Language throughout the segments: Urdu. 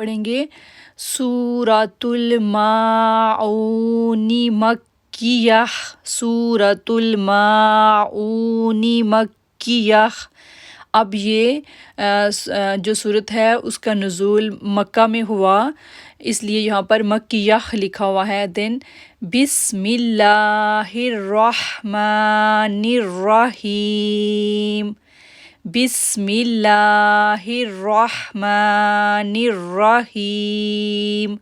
پڑھیں گے سورۃ الماعون مکیہ، سورۃ الماعون مکیہ۔ اب یہ جو صورت ہے اس کا نزول مکہ میں ہوا، اس لیے یہاں پر مکیہ لکھا ہوا ہے۔ دین بسم اللہ الرحمن الرحیم، بسم اللہ الرحمن الرحیم۔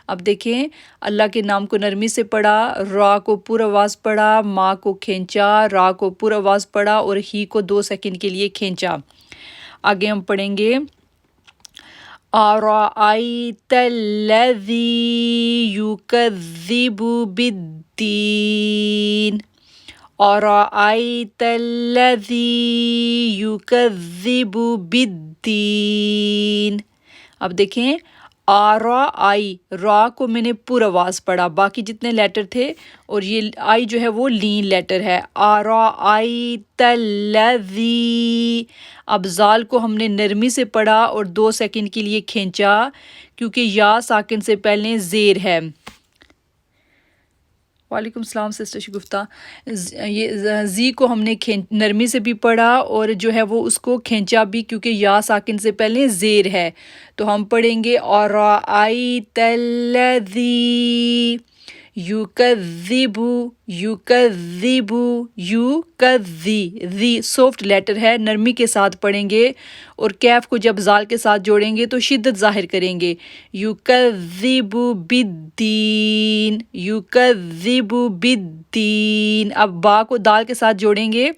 اب دیکھیں اللہ کے نام کو نرمی سے پڑھا، را کو پر آواز پڑھا، ما کو کھینچا، را کو پر آواز پڑھا اور ہی کو 2 سیکنڈ کے لیے کھینچا۔ آگے ہم پڑھیں گے أَرَأَيْتَ الَّذِي يُكَذِّبُ بِالدِّينِ، أَرَأَيْتَ الَّذِي يُكَذِّبُ بِالدِّينِ۔ اب دیکھیں آئی، را کو میں نے پر آواز پڑھا، باقی جتنے لیٹر تھے، اور یہ آئی جو ہے وہ لین لیٹر ہے۔ آرائیت الذی، اب زال کو ہم نے نرمی سے پڑھا اور 2 سیکنڈ کے لیے کھینچا کیونکہ یا ساکن سے پہلے زیر ہے۔ وعلیکم السلام سسٹر شگفتہ۔ یہ زی کو ہم نے نرمی سے بھی پڑھا اور جو ہے وہ اس کو کھینچا بھی کیونکہ یا ساکن سے پہلے زیر ہے، تو ہم پڑھیں گے أَرَأَيْتَ الَّذِي یُکَذِّبُ، یُکَذِّبُ، یُکَذِّ، ذی سافٹ لیٹر ہے، نرمی کے ساتھ پڑھیں گے اور کیف کو جب زال کے ساتھ جوڑیں گے تو شدت ظاہر کریں گے۔ یُکَذِّبُ بِالدِّینِ، یُکَذِّبُ بِالدِّینِ۔ اب با کو دال کے ساتھ جوڑیں گے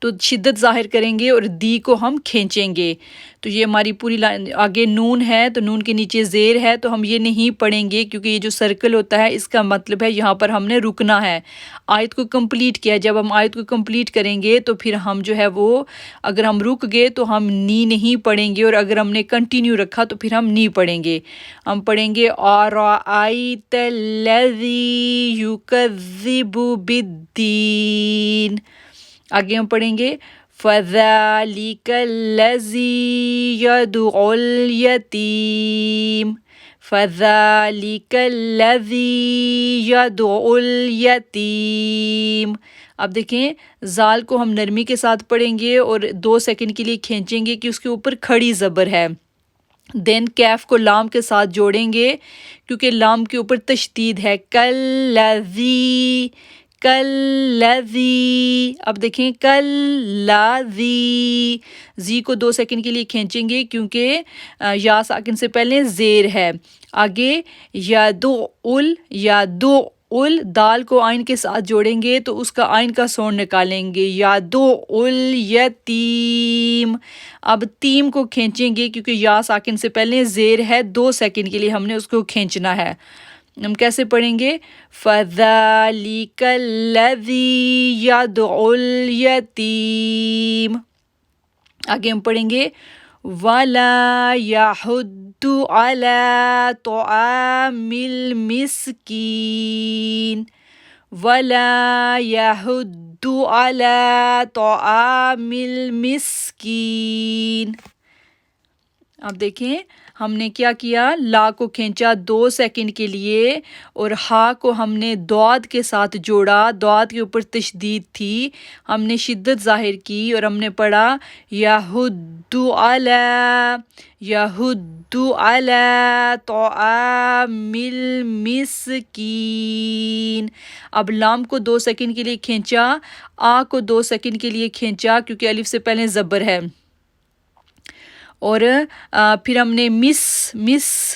تو شدت ظاہر کریں گے اور دی کو ہم کھینچیں گے، تو یہ ہماری پوری آگے نون ہے تو نون کے نیچے زیر ہے تو ہم یہ نہیں پڑھیں گے کیونکہ یہ جو سرکل ہوتا ہے اس کا مطلب ہے یہاں پر ہم نے رکنا ہے، آیت کو کمپلیٹ کیا۔ جب ہم آیت کو کمپلیٹ کریں گے تو پھر ہم جو ہے وہ اگر ہم رک گئے تو ہم نی نہیں پڑھیں گے، اور اگر ہم نے کنٹینیو رکھا تو پھر ہم نی پڑھیں گے۔ ہم پڑھیں گے أَرَأَيْتَ الَّذِي يُكَذِّبُ بِالدِّينِ۔ آگے ہم پڑھیں گے فَذَلِكَ الَّذِي يَدْعُ الْيَتِيمَ، فَذَلِكَ الَّذِي يَدْعُ الْيَتِيمَ۔ اب دیکھیں زال کو ہم نرمی کے ساتھ پڑھیں گے اور 2 سیکنڈ کے لیے کھینچیں گے کہ اس کے اوپر کھڑی زبر ہے۔ دین کیف کو لام کے ساتھ جوڑیں گے کیونکہ لام کے اوپر تشدید ہے، کَالَّذِی، کَالَّذِی۔ اب دیکھیں کَالَّذِی، زی کو 2 سیکنڈ کے لیے کھینچیں گے کیونکہ یا ساکن سے پہلے زیر ہے۔ آگے یدعُل، یدعُل، دال کو آئین کے ساتھ جوڑیں گے تو اس کا آئین کا ساؤنڈ نکالیں گے، یدعُ الیتیم۔ اب تیم کو کھینچیں گے کیونکہ یا ساکن سے پہلے زیر ہے، 2 سیکنڈ کے لیے ہم نے اس کو کھینچنا ہے۔ ہم کیسے پڑھیں گے فَذَلِكَ الَّذِي يَدْعُ الْيَتِيمَ۔ آگے ہم پڑھیں گے وَلَا يَحُضُّ عَلَىٰ طَعَامِ الْمِسْكِينِ، وَلَا يَحُضُّ عَلَىٰ طَعَامِ الْمِسْكِينِ۔ اب دیکھیں ہم نے کیا کیا، لا کو کھینچا 2 سیکنڈ کے لیے اور ہا کو ہم نے دعاد کے ساتھ جوڑا، دعاد کے اوپر تشدید تھی، ہم نے شدت ظاہر کی اور ہم نے پڑھا یحُضُّ عَلَىٰ، یحُضُّ عَلَىٰ طَعَامِ الْمِسْكِينِ۔ اب لام کو 2 سیکنڈ کے لیے کھینچا، آ کو 2 سیکنڈ کے لیے کھینچا کیونکہ الف سے پہلے زبر ہے، اور پھر ہم نے مس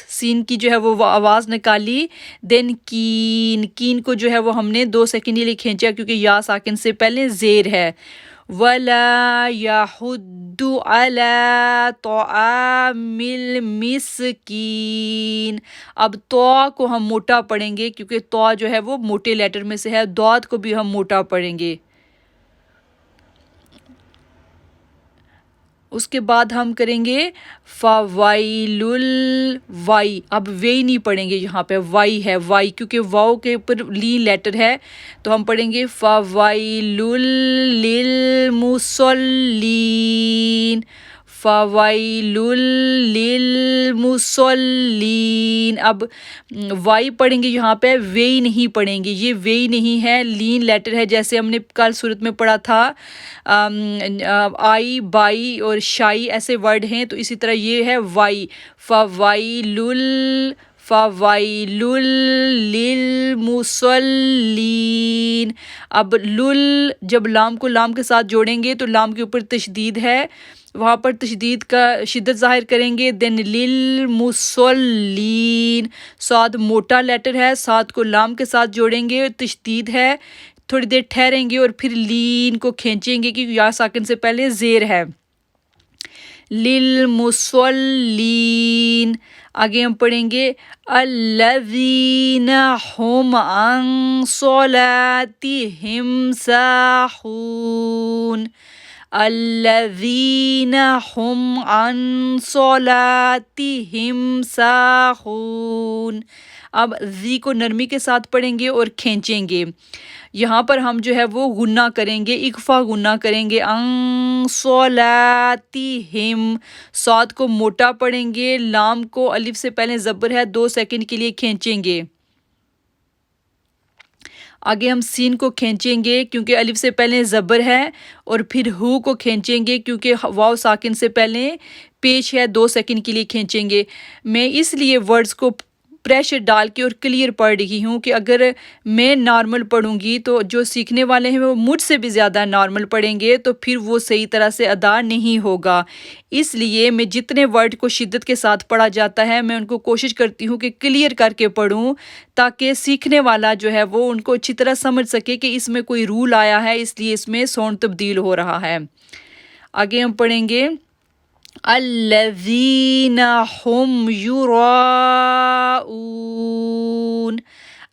سین کی جو ہے وہ آواز نکالی، دین کین، کین کو جو ہے وہ ہم نے 2 سیکنڈ کے لیے کھینچا کیونکہ یا ساکن سے پہلے زیر ہے۔ وَلَا يَحُضُّ عَلَىٰ طَعَامِ الْمِسْكِينِ۔ اب تو کو ہم موٹا پڑھیں گے کیونکہ تو جو ہے وہ موٹے لیٹر میں سے ہے، دعاد کو بھی ہم موٹا پڑھیں گے۔ اس کے بعد ہم کریں گے فَوَيْلُ الْوائی، اب وی نہیں پڑھیں گے، یہاں پہ وائی ہے، وائی کیونکہ واؤ کے اوپر لین لیٹر ہے تو ہم پڑھیں گے فَوَيْلُ لِلْمُصَلِّينَ، فویلُ للمصلین. اب وائی پڑھیں گے یہاں پہ، وی نہیں پڑھیں گے، یہ وی نہیں ہے، لین لیٹر ہے، جیسے ہم نے کل صورت میں پڑھا تھا آئی، بائی اور شائی ایسے ورڈ ہیں، تو اسی طرح یہ ہے وائی. فویلُ للمصلین. اب لل جب لام کو لام کے ساتھ جوڑیں گے تو لام کے اوپر تشدید ہے، وہاں پر تشدید کا شدت ظاہر کریں گے. دین للمصلین، صاد موٹا لیٹر ہے، صاد کو لام کے ساتھ جوڑیں گے، تشدید ہے، تھوڑی دیر ٹھہریں گے اور پھر لین کو کھینچیں گے کیونکہ یا ساکن سے پہلے زیر ہے. للمصلین. آگے ہم پڑھیں گے الذین هم عن صلاتهم ساہون. الذین هم عن صلاتهم ساہون. اب زی کو نرمی کے ساتھ پڑھیں گے اور کھینچیں گے. یہاں پر ہم جو ہے وہ غنہ کریں گے، اکفا غنہ کریں گے. عن صلاتہم، صاد کو موٹا پڑھیں گے، لام کو الف سے پہلے زبر ہے، 2 سیکنڈ کے لیے کھینچیں گے. آگے ہم سین کو کھینچیں گے کیونکہ الف سے پہلے زبر ہے، اور پھر ہو کو کھینچیں گے کیونکہ واو ساکن سے پہلے پیش ہے، 2 سیکنڈ کے لیے کھینچیں گے. میں اس لیے ورڈز کو پریشر ڈال کے اور کلیئر پڑھ رہی ہوں کہ اگر میں نارمل پڑھوں گی تو جو سیکھنے والے ہیں وہ مجھ سے بھی زیادہ نارمل پڑھیں گے، تو پھر وہ صحیح طرح سے ادا نہیں ہوگا. اس لیے میں جتنے ورڈ کو شدت کے ساتھ پڑھا جاتا ہے میں ان کو کوشش کرتی ہوں کہ کلیئر کر کے پڑھوں، تاکہ سیکھنے والا جو ہے وہ ان کو اچھی طرح سمجھ سکے کہ اس میں کوئی رول آیا ہے، اس لیے اس میں ساؤنڈ تبدیل ہو رہا ہے. آگے ہم پڑھیں گے الذین هم یراؤون.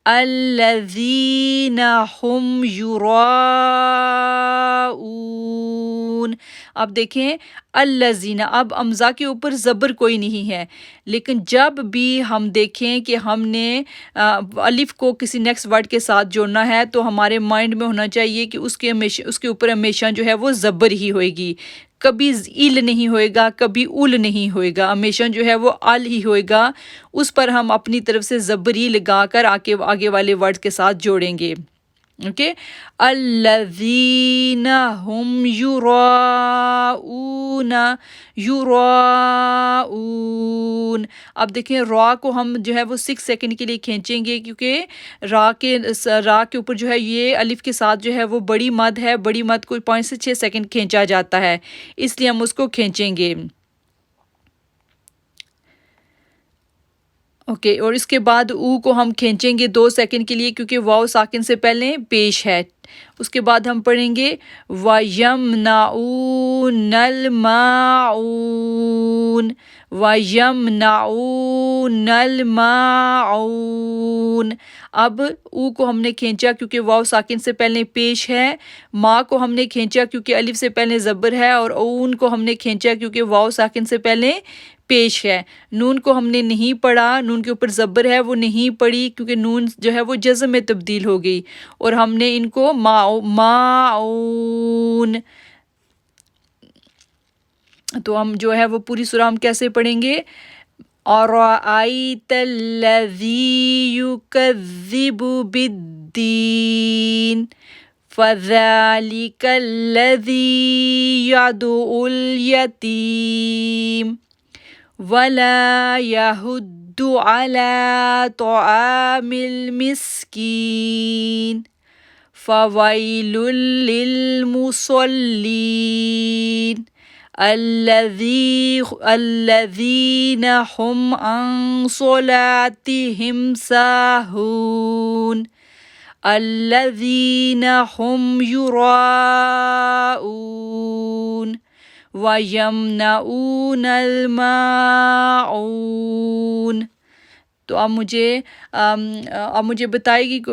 الذین هم یراؤون. اب دیکھیں الذین، اب امزا کے اوپر زبر کوئی نہیں ہے، لیکن جب بھی ہم دیکھیں کہ ہم نے الف کو کسی نیکسٹ ورڈ کے ساتھ جوڑنا ہے تو ہمارے مائنڈ میں ہونا چاہیے کہ اس کے اوپر ہمیشہ جو ہے وہ زبر ہی ہوئے گی، کبھی ایل نہیں ہوئے گا، کبھی اول نہیں ہوئے گا، ہمیشہ جو ہے وہ ال ہی ہوئے گا. اس پر ہم اپنی طرف سے زبری لگا کر آگے والے ورڈ کے ساتھ جوڑیں گے. اوکے. الذین هم یراؤون. اب دیکھیں را کو ہم جو ہے وہ 6 سیکنڈ کے لیے کھینچیں گے کیونکہ را کے اوپر جو ہے یہ الف کے ساتھ جو ہے وہ بڑی مد ہے، بڑی مد کو 5 سے 6 سیکنڈ کھینچا جاتا ہے، اس لیے ہم اس کو کھینچیں گے. اوکے. اور اس کے بعد او کو ہم کھینچیں گے 2 سیکنڈ کے لیے کیونکہ واو ساکن سے پہلے پیش ہے. اس کے بعد ہم پڑھیں گے وَيَمْنَعُونَ الْمَاعُونَ. وَيَمْنَعُونَ الْمَاعُونَ. اب او کو ہم نے کھینچا کیونکہ واو ساکن سے پہلے پیش ہے، ما کو ہم نے کھینچا کیونکہ الف سے پہلے زبر ہے، اور اون کو ہم نے کھینچا کیونکہ واو ساکن سے پہلے پیش ہے. نون کو ہم نے نہیں پڑھا، نون کے اوپر زبر ہے وہ نہیں پڑھی کیونکہ نون جو ہے وہ جزم میں تبدیل ہو گئی، اور ہم نے ان کو ماؤن. تو ہم جو ہے وہ پوری سورہ ہم کیسے پڑھیں گے؟ أَرَأَيْتَ الَّذِي يُكَذِّبُ بِالدِّينِ فَذَلِكَ الَّذِي يَدْعُ الْيَتِيمَ وَلَا يَحُضُّ عَلَى طَعَامِ الْمِسْكِينِ فَوَيْلٌ لِلْمُصَلِّينَ الَّذِينَ هُمْ عَنْ صَلَاتِهِمْ سَاهُونَ. الَّذِينَ هُمْ يُرَاءُونَ وَيَمْنَعُونَ الْمَاعُونَ. تو اب مجھے بتائے گی